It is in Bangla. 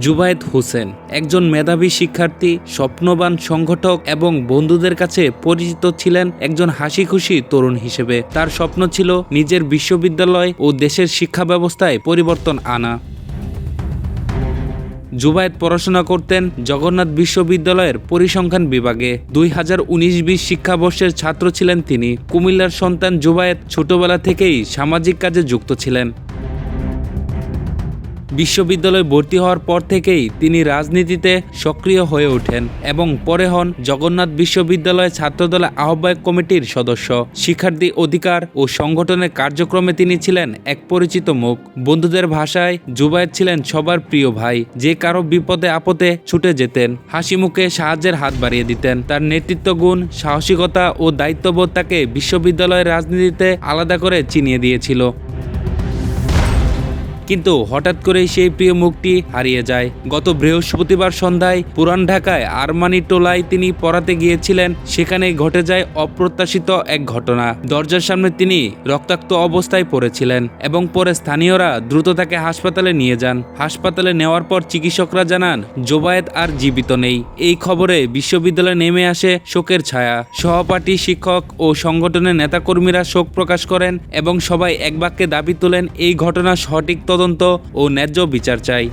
জুবায়েদ হোসেন একজন মেধাবী শিক্ষার্থী, স্বপ্নবান সংগঠক এবং বন্ধুদের কাছে পরিচিত ছিলেন একজন হাসিখুশি তরুণ হিসেবে। তার স্বপ্ন ছিল নিজের বিশ্ববিদ্যালয় ও দেশের শিক্ষা ব্যবস্থায় পরিবর্তন আনা। জুবায়েদ পড়াশোনা করতেন জগন্নাথ বিশ্ববিদ্যালয়ের পরিসংখ্যান বিভাগে। 2019-20 শিক্ষাবর্ষের ছাত্র ছিলেন তিনি। কুমিল্লার সন্তান জুবায়েদ ছোটবেলা থেকেই সামাজিক কাজে যুক্ত ছিলেন। বিশ্ববিদ্যালয়ে ভর্তি হওয়ার পর থেকেই তিনি রাজনীতিতে সক্রিয় হয়ে ওঠেন এবং পরে হন জগন্নাথ বিশ্ববিদ্যালয় ছাত্রদলের আহ্বায়ক কমিটির সদস্য। শিক্ষার্থী অধিকার ও সংগঠনের কার্যক্রমে তিনি ছিলেন এক পরিচিত মুখ। বন্ধুদের ভাষায় জুবায়েদ ছিলেন সবার প্রিয় ভাই, যে কারো বিপদে আপদে ছুটে যেতেন, হাসি মুখে সাহায্যের হাত বাড়িয়ে দিতেন। তার নেতৃত্ব গুণ, সাহসিকতা ও দায়িত্ববোধ তাকে বিশ্ববিদ্যালয়ের রাজনীতিতে আলাদা করে চিনিয়ে দিয়েছিল। কিন্তু হঠাৎ করেই সেই প্রিয় মুখটি হারিয়ে যায়। গত বৃহস্পতিবার সন্ধ্যায় পুরান ঢাকায় আরমানি টোলায় তিনি পড়াতে গিয়েছিলেন। সেখানেই ঘটে যায় অপ্রত্যাশিত এক ঘটনা। দরজার সামনে তিনি রক্তাক্ত অবস্থায় পড়েছিলেন এবং পরে স্থানীয়রা দ্রুত তাকে হাসপাতালে নিয়ে যান। হাসপাতালে নেওয়ার পর চিকিৎসকরা জানান জুবায়েদ আর জীবিত নেই। এই খবরে বিশ্ববিদ্যালয়ে নেমে আসে শোকের ছায়া। সহপাঠী, শিক্ষক ও সংগঠনের নেতাকর্মীরা শোক প্রকাশ করেন এবং সবাই এক বাক্যে দাবি তোলেন এই ঘটনার সঠিক তদন্ত ও ন্যায্য বিচার চাই।